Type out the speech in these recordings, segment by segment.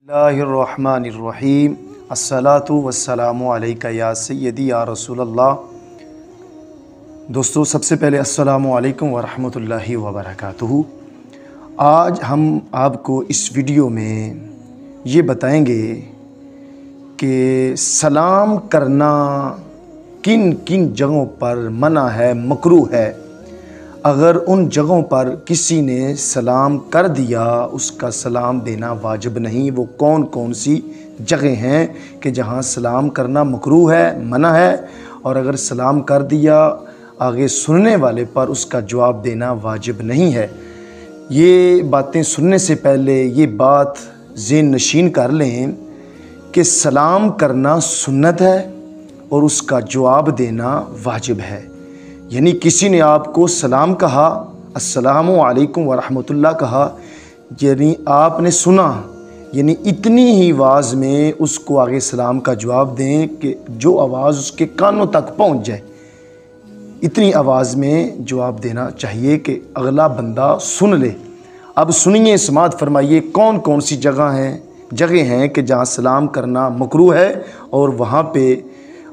बिस्मिल्लाहिर्रहमानिर्रहीम अस्सलातु वस्सलामु अलैका या सय्यदी या रसूल अल्लाह। दोस्तों, सबसे पहले अस्सलामु अलैकुम वरहमतुल्लाहि वबरकातुहू। आज हम आपको इस वीडियो में ये बताएंगे कि सलाम करना किन किन जगहों पर मना है, मकरूह है। अगर उन जगहों पर किसी ने सलाम कर दिया, उसका सलाम देना वाजिब नहीं। वो कौन कौन सी जगह हैं कि जहां सलाम करना मकरूह है, मना है, और अगर सलाम कर दिया आगे सुनने वाले पर उसका जवाब देना वाजिब नहीं है। ये बातें सुनने से पहले ये बात ज़हन नशीन कर लें कि सलाम करना सुन्नत है और उसका जवाब देना वाजिब है। यानी किसी ने आपको सलाम कहा, अस्सलामु अलैकुम वरहमतुल्लाह कहा, यानी आपने सुना, यानी इतनी ही आवाज़ में उसको आगे सलाम का जवाब दें कि जो आवाज़ उसके कानों तक पहुंच जाए। इतनी आवाज़ में जवाब देना चाहिए कि अगला बंदा सुन ले। अब सुनिए, समाअत फरमाइए कौन कौन सी जगह हैं कि जहाँ सलाम करना मकरूह है और वहाँ पे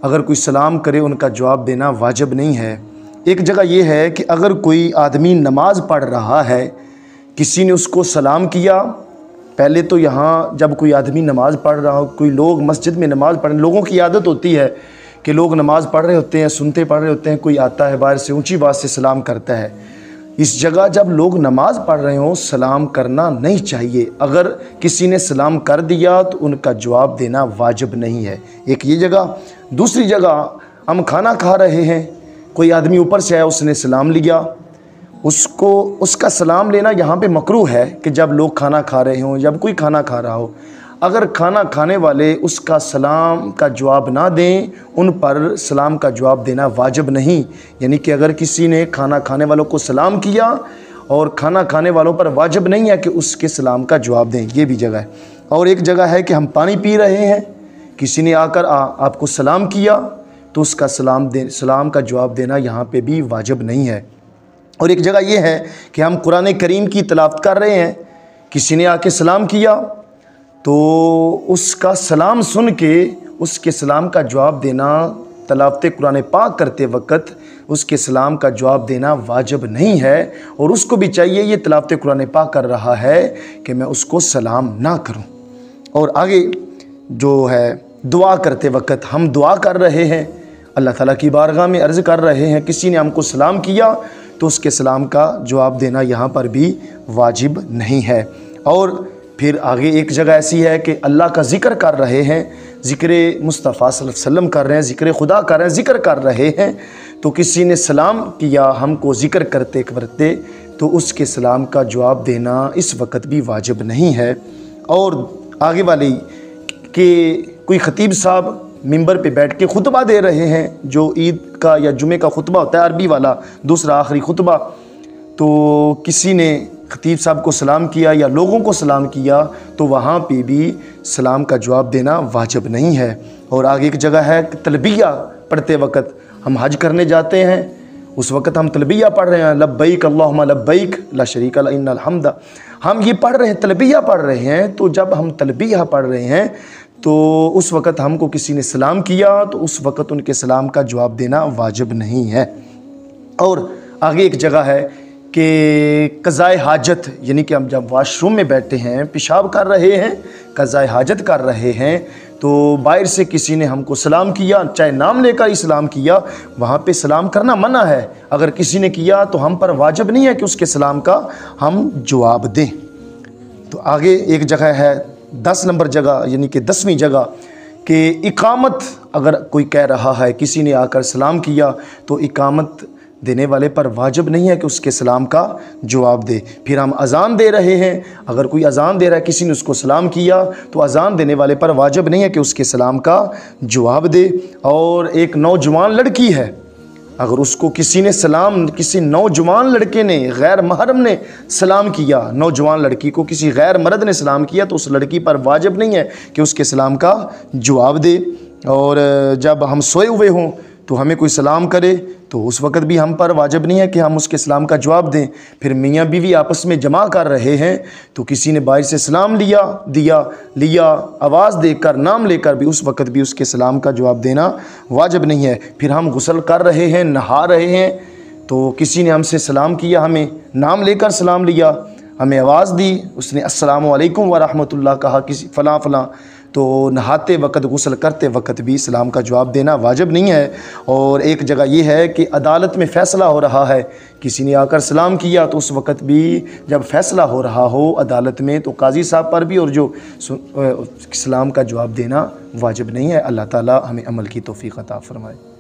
अगर कोई सलाम करे उनका जवाब देना वाजिब नहीं है। एक जगह ये है कि अगर कोई आदमी नमाज पढ़ रहा है, किसी ने उसको सलाम किया। पहले तो यहाँ जब कोई आदमी नमाज पढ़ रहा हो, कोई लोग मस्जिद में नमाज पढ़, लोगों की आदत होती है कि लोग नमाज पढ़ रहे होते हैं, सुनते पढ़ रहे होते हैं, कोई आता है बाहर से ऊंची आवाज़ से सलाम करता है। इस जगह जब लोग नमाज पढ़ रहे हों सलाम करना नहीं चाहिए। अगर किसी ने सलाम कर दिया तो उनका जवाब देना वाजिब नहीं है। एक ये जगह। दूसरी जगह, हम खाना खा रहे हैं, कोई आदमी ऊपर से आया, उसने सलाम लिया, उसका सलाम लेना यहाँ पे मकरूह है कि जब लोग खाना खा रहे हों, जब कोई खाना खा रहा हो, अगर खाना खाने वाले उसका सलाम का जवाब ना दें, उन पर सलाम का जवाब देना वाजिब नहीं। यानी कि अगर किसी ने खाना खाने वालों को सलाम किया और खाना खाने वालों पर वाजिब नहीं है कि उसके सलाम का जवाब दें, ये भी जगह है। और एक जगह है कि हम पानी पी रहे हैं, किसी ने आकर आपको सलाम किया तो उसका सलाम का जवाब देना यहाँ पे भी वाजिब नहीं है। और एक जगह ये है कि हम कुरान करीम की तिलावत कर रहे हैं, किसी ने आके सलाम किया तो उसका सलाम सुन के उसके सलाम का जवाब देना, तिलावत कुरान पाक करते वक्त उसके सलाम का जवाब देना वाजिब नहीं है। और उसको भी चाहिए, ये तिलावत कुरान पाक कर रहा है, कि मैं उसको सलाम ना करूं। और आगे जो है, दुआ करते वक्त हम दुआ कर रहे हैं, अल्लाह ताला की बारगाह में अर्ज़ कर रहे हैं, किसी ने हमको सलाम किया तो उसके सलाम का जवाब देना यहाँ पर भी वाजिब नहीं है। और फिर आगे एक जगह ऐसी है कि अल्लाह का ज़िक्र कर रहे हैं, ज़िक्र मुस्तफ़ा सल्लल्लाहु अलैहि वसल्लम कर रहे हैं, ज़िक्र खुदा कर रहे हैं, ज़िक्र कर रहे हैं, तो किसी ने सलाम किया हमको ज़िक्र करते करते, तो उसके सलाम का जवाब देना इस वक्त भी वाजिब नहीं है। और आगे वाली कि कोई ख़तीब साहब मिंबर पे बैठ के खुतबा दे रहे हैं, जो ईद का या जुमे का खुतबा होता है, अरबी वाला दूसरा आखिरी खुतबा, तो किसी ने ख़तीब साहब को सलाम किया या लोगों को सलाम किया तो वहाँ पे भी सलाम का जवाब देना वाजिब नहीं है। और आगे एक जगह है कि तलबिया पढ़ते वक्त, हम हज करने जाते हैं, उस वक्त हम तलबिया पढ़ रहे हैं, लब्बैक अल्लाहुम्मा लब्बैक ला शरीका लक इन्नल हम्द, हम ये पढ़ रहे हैं, तलबिया पढ़ रहे हैं। तो जब हम तलबिया पढ़ रहे हैं तो उस वक़्त हमको किसी ने सलाम किया तो उस वक़्त उनके सलाम का जवाब देना वाजिब नहीं है। और आगे एक जगह है कि क़ज़ाए हाजत, यानी कि हम जब वाशरूम में बैठे हैं, पेशाब कर रहे हैं, क़ज़ाए हाजत कर रहे हैं, तो बाहर से किसी ने हमको सलाम किया, चाहे नाम लेकर ही सलाम किया, वहाँ पे सलाम करना मना है। अगर किसी ने किया तो हम पर वाजिब नहीं है कि उसके सलाम का हम जवाब दें। तो आगे एक जगह है 10 नंबर जगह, यानी कि 10वीं जगह, कि इकामत अगर कोई कह रहा है, किसी ने आकर सलाम किया तो इकामत देने वाले पर वाजिब नहीं है कि उसके सलाम का जवाब दे। फिर हम अज़ान दे रहे हैं, अगर कोई अज़ान दे रहा है, किसी ने उसको सलाम किया तो अज़ान देने वाले पर वाजिब नहीं है कि उसके सलाम का जवाब दे। और एक नौजवान लड़की है, अगर उसको किसी ने सलाम, किसी नौजवान लड़के ने, गैर महरम ने सलाम किया, नौजवान लड़की को किसी गैर मर्द ने सलाम किया तो उस लड़की पर वाजिब नहीं है कि उसके सलाम का जवाब दे। और जब हम सोए हुए हों تو ہمیں کوئی سلام کرے تو اس وقت بھی ہم پر واجب نہیں ہے کہ ہم اس کے سلام کا جواب دیں۔ پھر میاں بیوی آپس میں جمع کر رہے ہیں تو کسی نے باہر سے سلام لیا آواز دے کر، نام لے کر بھی، اس وقت بھی اس کے سلام کا جواب دینا واجب نہیں ہے۔ پھر ہم غسل کر رہے ہیں، نہا رہے ہیں، تو کسی نے ہم سے سلام کیا، ہمیں نام لے کر سلام لیا، ہمیں آواز دی، اس نے السلام علیکم ورحمۃ اللہ کہا، کسی فلاں فلاں، تو نہاتے وقت، غسل کرتے وقت بھی سلام کا جواب دینا واجب نہیں ہے۔ اور ایک جگہ یہ ہے کہ عدالت میں فیصلہ ہو رہا ہے، کسی نے آ کر سلام کیا تو اس وقت بھی جب فیصلہ ہو رہا ہو عدالت میں تو قاضی صاحب پر بھی اور جو سلام کا جواب دینا واجب نہیں ہے۔ اللہ تعالی ہمیں عمل کی توفیق عطا فرمائے۔